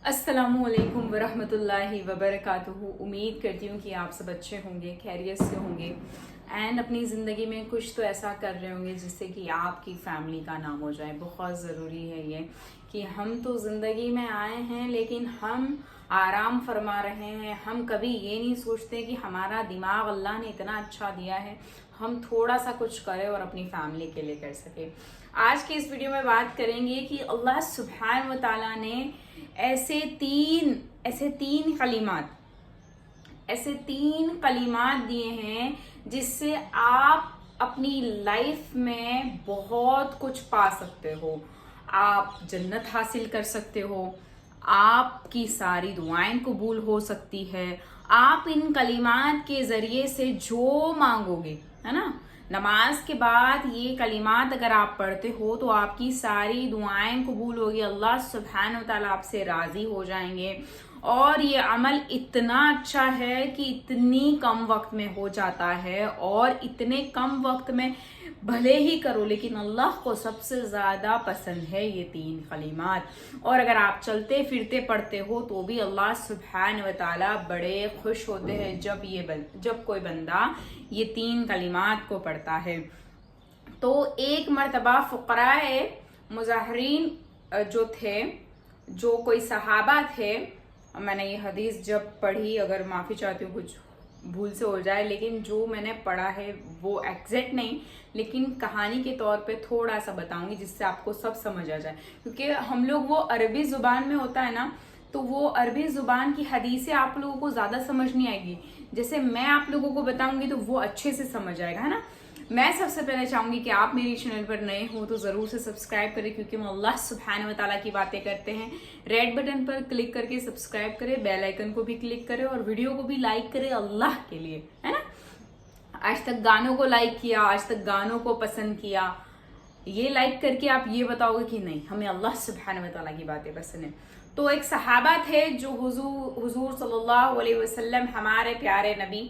अस्सलामुअलैकुम वरहमतुल्लाहि वबरकातुहू। उम्मीद करती हूँ कि आप सब अच्छे होंगे, खैरियत से होंगे एंड अपनी ज़िंदगी में कुछ तो ऐसा कर रहे होंगे जिससे कि आपकी फैमिली का नाम हो जाए। बहुत ज़रूरी है ये कि हम तो ज़िंदगी में आए हैं लेकिन हम आराम फरमा रहे हैं। हम कभी ये नहीं सोचते कि हमारा दिमाग अल्लाह ने इतना अच्छा दिया है, हम थोड़ा सा कुछ करें और अपनी फैमिली के लिए कर सके। आज की इस वीडियो में बात करेंगे कि अल्लाह सुब्हान व तआला ने ऐसे तीन कलिमात दिए हैं जिससे आप अपनी लाइफ में बहुत कुछ पा सकते हो। आप जन्नत हासिल कर सकते हो, आपकी सारी दुआएं कबूल हो सकती है। आप इन कलिमात के जरिए से जो मांगोगे, है ना, नमाज के बाद ये कलिमात अगर आप पढ़ते हो तो आपकी सारी दुआएं कबूल होगी। अल्लाह सुब्हान व तआला आपसे राजी हो जाएंगे। और ये अमल इतना अच्छा है कि इतनी कम वक्त में हो जाता है, और इतने कम वक्त में भले ही करो लेकिन अल्लाह को सबसे ज्यादा पसंद है ये तीन कलिमात। और अगर आप चलते फिरते पढ़ते हो तो भी अल्लाह सुब्हान व तआला बड़े खुश होते हैं जब कोई बंदा ये तीन कलिमात को पढ़ता है। तो एक मर्तबा फुकराए मुजाहिरीन जो थे, जो कोई सहाबा थे, मैंने ये हदीस जब पढ़ी, अगर माफ़ी चाहती हूँ कुछ भूल से हो जाए, लेकिन जो मैंने पढ़ा है वो एग्जैक्ट नहीं, लेकिन कहानी के तौर पे थोड़ा सा बताऊंगी जिससे आपको सब समझ आ जाए। क्योंकि हम लोग वो अरबी ज़ुबान में होता है ना, तो वो अरबी ज़ुबान की हदीसें आप लोगों को ज़्यादा समझ नहीं आएगी। जैसे मैं आप लोगों को बताऊंगी तो वो अच्छे से समझ आएगा, है ना। मैं सबसे पहले चाहूंगी कि आप मेरी चैनल पर नए हो तो ज़रूर से सब्सक्राइब करें, क्योंकि हम अल्लाह सुब्हान व तआला की बातें करते हैं। रेड बटन पर क्लिक करके सब्सक्राइब करें, बेल आइकन को भी क्लिक करें और वीडियो को भी लाइक करें अल्लाह के लिए, है ना। आज तक गानों को लाइक किया, आज तक गानों को पसंद किया, ये लाइक करके आप ये बताओगे कि नहीं, हमें अल्लाह सुब्हान व तआला की बातें पसंद है। तो एक सहाबा थे जो हुजूर सल्लल्लाहु अलैहि वसल्लम, हमारे प्यारे नबी,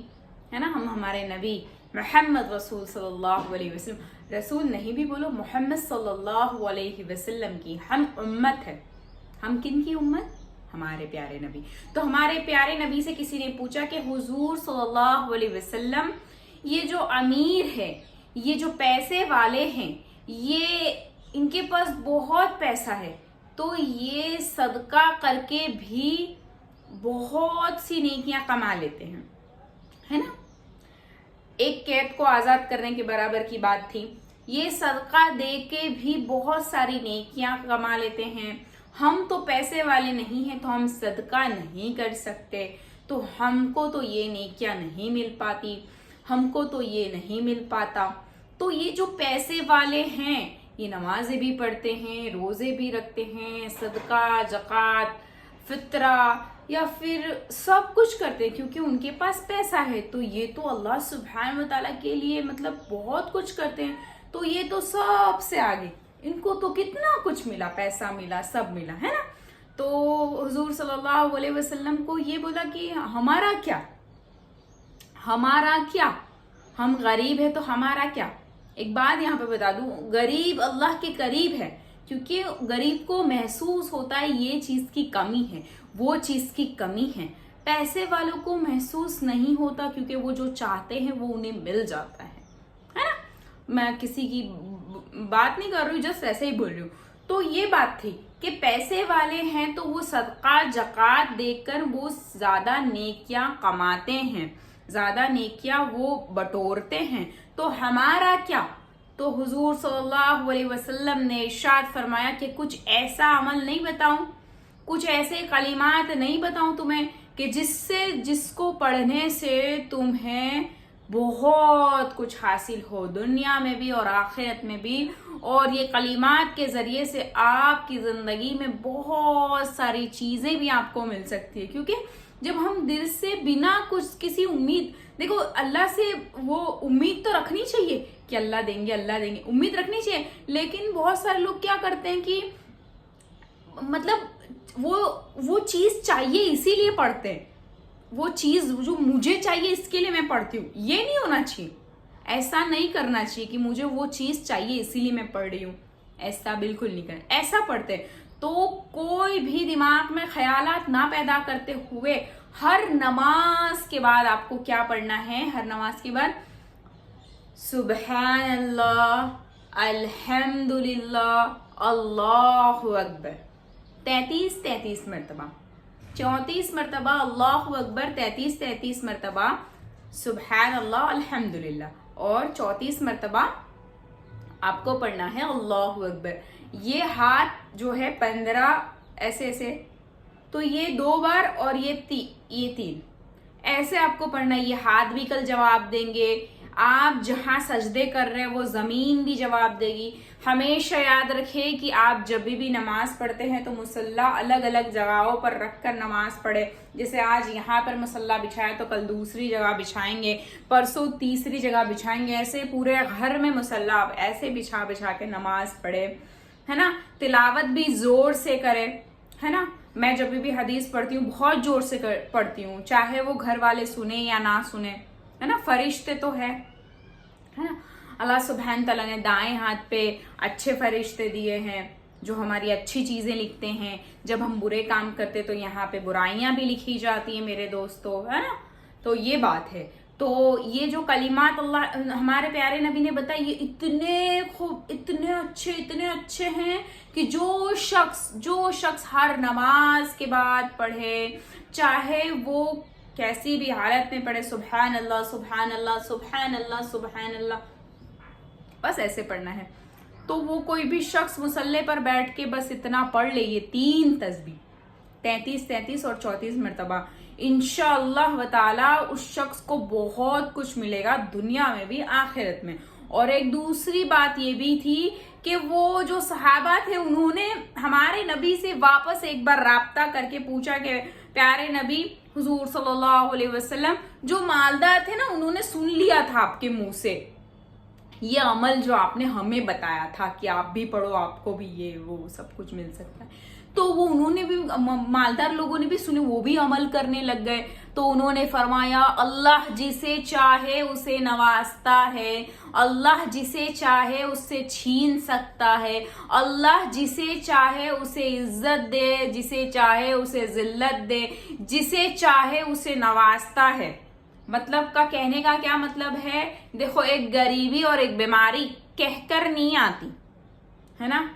है ना, हम हमारे नबी मोहम्मद रसूल सल्लल्लाहु अलैहि वसल्लम, रसूल नहीं भी बोलो, मोहम्मद सल्लल्लाहु अलैहि वसल्लम की हम उम्मत है। हम किन की उम्मत? हमारे प्यारे नबी। तो हमारे प्यारे नबी से किसी ने पूछा कि हुजूर सल्लल्लाहु अलैहि वसल्लम, ये जो अमीर है, ये जो पैसे वाले हैं, ये इनके पास बहुत पैसा है, तो ये सदका करके भी बहुत सी नेकियां कमा लेते हैं, है ना। एक कैद को आजाद करने के बराबर की बात थी। ये सदका दे के भी बहुत सारी नेकियां कमा लेते हैं। हम तो पैसे वाले नहीं हैं तो हम सदका नहीं कर सकते, तो हमको तो ये नेकियां नहीं मिल पाती, हमको तो ये नहीं मिल पाता। तो ये जो पैसे वाले हैं ये नमाजें भी पढ़ते हैं, रोजे भी रखते हैं, सदका, ज़कात, फितरा या फिर सब कुछ करते हैं क्योंकि उनके पास पैसा है। तो ये तो अल्लाह सुब्हान व तआला के लिए मतलब बहुत कुछ करते हैं। तो ये तो सबसे आगे, इनको तो कितना कुछ मिला, पैसा मिला, सब मिला, है ना। तो हुजूर सल्लल्लाहु अलैहि वसल्लम को ये बोला कि हमारा क्या, हम गरीब है तो हमारा क्या। एक बात यहाँ पे बता दूं, गरीब अल्लाह के करीब है क्योंकि गरीब को महसूस होता है ये चीज की कमी है, वो चीज की कमी है। पैसे वालों को महसूस नहीं होता क्योंकि वो जो चाहते हैं वो उन्हें मिल जाता है ना। मैं किसी की बात नहीं कर रही हूँ, जस्ट ऐसे ही बोल रही हूँ। तो ये बात थी कि पैसे वाले हैं तो वो सदका ज़कात देकर वो ज्यादा नेकियां कमाते हैं, ज्यादा नेकियां वो बटोरते हैं। तो हमारा क्या? तो हुजूर सल्लल्लाहु अलैहि वसल्लम ने इरशाद फरमाया कि कुछ ऐसा अमल नहीं बताऊं, कुछ ऐसे कलिमात नहीं बताऊं तुम्हें कि जिसको पढ़ने से तुम्हें बहुत कुछ हासिल हो, दुनिया में भी और आखिरत में भी। और ये कलिमात के जरिए से आपकी जिंदगी में बहुत सारी चीजें भी आपको मिल सकती है। क्योंकि जब हम दिल से बिना कुछ किसी उम्मीद, देखो अल्लाह से वो उम्मीद तो रखनी चाहिए कि अल्लाह देंगे, उम्मीद रखनी चाहिए। लेकिन बहुत सारे लोग क्या करते हैं कि मतलब वो चीज चाहिए इसीलिए पढ़ते हैं, वो चीज जो मुझे चाहिए इसके लिए मैं पढ़ती हूँ। ये नहीं होना चाहिए, ऐसा नहीं करना चाहिए कि मुझे वो चीज चाहिए इसीलिए मैं पढ़ रही हूँ, ऐसा बिल्कुल नहीं करना। ऐसा पढ़ते हैं तो कोई भी दिमाग में ख्यालात ना पैदा करते हुए हर नमाज के बाद आपको क्या पढ़ना है? हर नमाज के बाद सुबहान अल्लाह, अल्हम्दुलिल्लाह, अल्लाहु अकबर 33 मरतबा, 34 मरतबा अल्लाहु अकबर, 33 मरतबा सुबहान अल्लाह, अल्हम्दुलिल्लाह, और 34 मरतबा आपको पढ़ना है अल्लाहु अकबर। ये हाथ जो है 15 ऐसे ऐसे, तो ये 2 बार और ये 3 ऐसे आपको पढ़ना है। ये हाथ भी कल जवाब देंगे, आप जहां सजदे कर रहे हैं वो जमीन भी जवाब देगी। हमेशा याद रखें कि आप जब भी नमाज पढ़ते हैं तो मुसल्ला अलग अलग जगहों पर रखकर नमाज पढ़े। जैसे आज यहाँ पर मुसल्ला बिछाया तो कल दूसरी जगह बिछाएंगे, परसों तीसरी जगह बिछाएंगे, ऐसे पूरे घर में मुसल्ला आप ऐसे बिछा बिछा के नमाज पढ़े, है ना। तिलावत भी जोर से करे, है ना। मैं जब भी हदीस पढ़ती हूँ बहुत जोर से पढ़ती हूँ, चाहे वो घर वाले सुने या ना सुने, है ना। फरिश्ते तो है ना। अल्लाह सुब्हान तआला ने दाएं हाथ पे अच्छे फरिश्ते दिए हैं जो हमारी अच्छी चीजें लिखते हैं। जब हम बुरे काम करते तो यहाँ पे बुराइयां भी लिखी जाती हैं मेरे दोस्तों, है ना। तो ये बात है। तो ये जो कलिमात अल्लाह हमारे प्यारे नबी ने बताए, ये इतने खूब, इतने अच्छे हैं कि जो शख्स हर नमाज के बाद पढ़े, चाहे वो कैसी भी हालत में पढ़े, सुबहान अल्लाह, सुबहान अल्लाह, सुबहान अल्लाह, सुबहान अल्लाह, बस ऐसे पढ़ना है। तो वो कोई भी शख्स मुसल्ले पर बैठ के बस इतना पढ़ ले, ये 3 तस्बीह 33 और 34 मरतबा, इंशाअल्लाह व ताला उस शख्स को बहुत कुछ मिलेगा दुनिया में भी आखिरत में। और एक दूसरी बात ये भी थी कि वो जो सहाबा थे उन्होंने हमारे नबी से वापस एक बार राब्ता करके पूछा कि प्यारे नबी हुजूर सल्लल्लाहु अलैहि वसल्लम, जो मालदार थे ना, उन्होंने सुन लिया था आपके मुंह से ये अमल जो आपने हमें बताया था कि आप भी पढ़ो, आपको भी ये वो सब कुछ मिल सकता है। तो वो उन्होंने भी, मालदार लोगों ने भी सुने, वो भी अमल करने लग गए। तो उन्होंने फरमाया, अल्लाह जिसे चाहे उसे नवाजता है, अल्लाह जिसे चाहे उससे छीन सकता है, अल्लाह जिसे चाहे उसे इज्जत दे, जिसे चाहे उसे जिल्लत दे, जिसे चाहे उसे नवाजता है। मतलब का कहने का क्या मतलब है? देखो, एक गरीबी और एक बीमारी कहकर नहीं आती, है ना।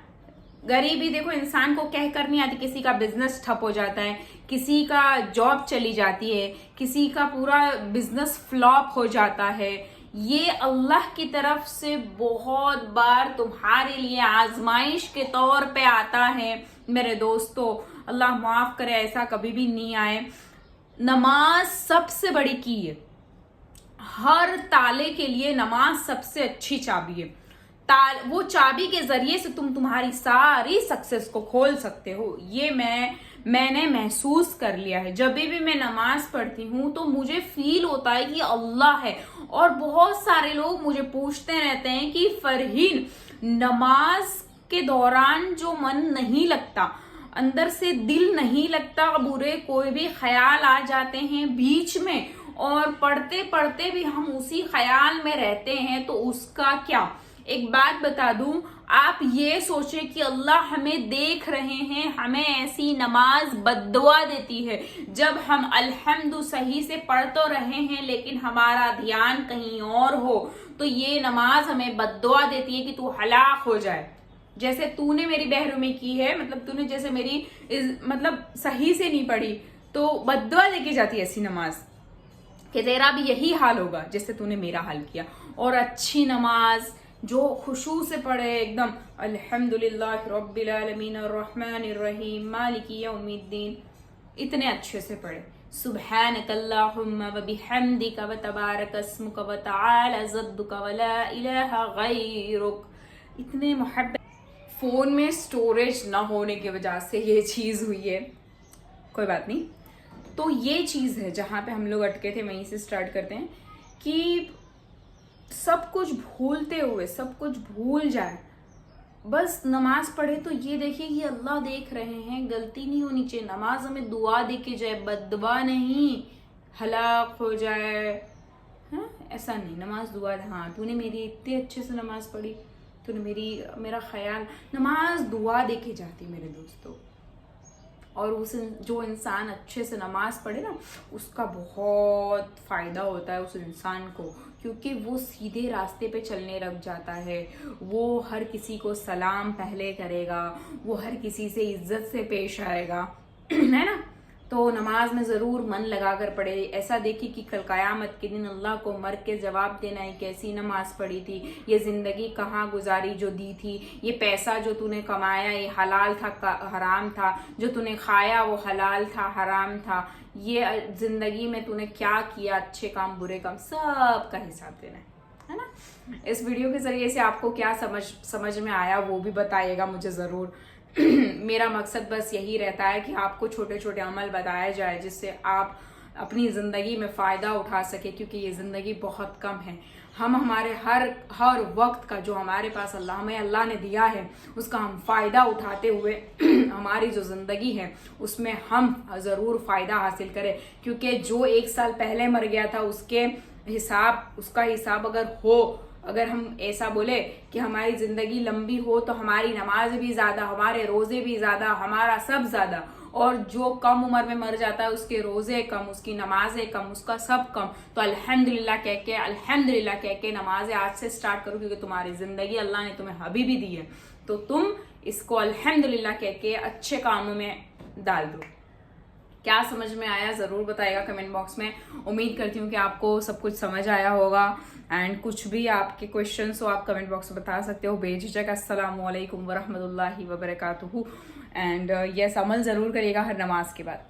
गरीबी देखो इंसान को कहकर नहीं आती, किसी का बिजनेस ठप हो जाता है, किसी का जॉब चली जाती है, किसी का पूरा बिजनेस फ्लॉप हो जाता है। ये अल्लाह की तरफ से बहुत बार तुम्हारे लिए आजमाइश के तौर पे आता है मेरे दोस्तों। अल्लाह माफ करे, ऐसा कभी भी नहीं आए। नमाज सबसे बड़ी की है, हर ताले के लिए नमाज सबसे अच्छी चाबी है। वो चाबी के जरिए से तुम तुम्हारी सारी सक्सेस को खोल सकते हो। ये मैंने महसूस कर लिया है। जब भी मैं नमाज पढ़ती हूँ तो मुझे फील होता है कि अल्लाह है। और बहुत सारे लोग मुझे पूछते रहते हैं कि फरहीन, नमाज के दौरान जो मन नहीं लगता, अंदर से दिल नहीं लगता, बुरे कोई भी ख्याल आ जाते हैं बीच में और पढ़ते पढ़ते भी हम उसी ख्याल में रहते हैं, तो उसका क्या? एक बात बता दूं, आप ये सोचें कि अल्लाह हमें देख रहे हैं, हमें ऐसी नमाज बद्दुआ देती है जब हम अल्हम्दु सही से पढ़ तो रहे हैं लेकिन हमारा ध्यान कहीं और हो, तो ये नमाज हमें बद्दुआ देती है कि तू हलाक हो जाए। जैसे तूने मेरी बहरूमी की है, मतलब तूने जैसे मेरी मतलब सही से नहीं पढ़ी, तो बद्दुआ देके जाती है ऐसी नमाज कि तेरा भी यही हाल होगा जैसे तूने मेरा हाल किया। और अच्छी नमाज जो खुशू से पढ़े, एकदम अल्हम्दुलिल्लाह रब्बिल आलमीन अर्रहमानिर रहीम मालिकी यौमिद्दीन, इतने अच्छे से पढ़े। सुब्हानकल्लाहुम्मा व बिहम्दिका व तबारक अस्मुका व तआला जद्दुका व ला इलाहा गैरुक। इतने मोहब्बत। फोन में स्टोरेज ना होने की वजह से ये चीज हुई है, कोई बात नहीं। तो ये चीज है जहां पे हम लोग अटके थे, वहीं से स्टार्ट करते हैं कि सब कुछ भूलते हुए सब कुछ भूल जाए, बस नमाज पढ़े तो ये देखिए कि अल्लाह देख रहे हैं, गलती नहीं होनी चाहिए। नमाज हमें दुआ दे के जाए, बददुआ नहीं, हलाक हो जाए, हाँ ऐसा नहीं। नमाज दुआ, हाँ तूने मेरी इतने अच्छे से नमाज पढ़ी, तूने मेरा ख्याल, नमाज दुआ दे के जाती मेरे दोस्तों। और उस जो इंसान अच्छे से नमाज पढ़े ना, उसका बहुत फ़ायदा होता है उस इंसान को, क्योंकि वो सीधे रास्ते पे चलने लग जाता है। वो हर किसी को सलाम पहले करेगा, वो हर किसी से इज्जत से पेश आएगा, है ना। तो नमाज में ज़रूर मन लगा कर पढ़े। ऐसा देखिए कि कल क़यामत के दिन अल्लाह को मर के जवाब देना है, कैसी नमाज पढ़ी थी, ये ज़िंदगी कहाँ गुजारी जो दी थी, ये पैसा जो तूने कमाया ये हलाल था हराम था, जो तूने खाया वो हलाल था हराम था, ये ज़िंदगी में तूने क्या किया, अच्छे काम बुरे काम, सब का हिसाब देना है ना। इस वीडियो के ज़रिए से आपको क्या समझ में आया वो भी बताइएगा मुझे ज़रूर। मेरा मकसद बस यही रहता है कि आपको छोटे छोटे अमल बताया जाए जिससे आप अपनी ज़िंदगी में फ़ायदा उठा सके, क्योंकि ये ज़िंदगी बहुत कम है। हम हमारे हर वक्त का जो हमारे पास हमें अल्लाह ने दिया है उसका हम फ़ायदा उठाते हुए हमारी जो ज़िंदगी है उसमें हम ज़रूर फ़ायदा हासिल करें, क्योंकि जो 1 साल पहले मर गया था उसका हिसाब अगर हम ऐसा बोले कि हमारी ज़िंदगी लंबी हो तो हमारी नमाज भी ज़्यादा, हमारे रोज़े भी ज़्यादा, हमारा सब ज़्यादा, और जो कम उम्र में मर जाता है उसके रोज़े कम, उसकी नमाजें कम, उसका सब कम। तो अल्हम्दुलिल्लाह कह के नमाजें आज से स्टार्ट करो, क्योंकि तुम्हारी ज़िंदगी अल्लाह ने तुम्हें अभी भी दी है, तो तुम इसको अल्हम्दुलिल्लाह कह के अच्छे कामों में डाल दो। क्या समझ में आया ज़रूर बताइएगा कमेंट बॉक्स में। उम्मीद करती हूँ कि आपको सब कुछ समझ आया होगा। एंड कुछ भी आपके क्वेश्चंस हो आप कमेंट बॉक्स में बता सकते हो बेझिझक। अस्सलामु अलैकुम वरहमतुल्लाहि वबरकातुहू। एंड यस, अमल ज़रूर करिएगा हर नमाज के बाद।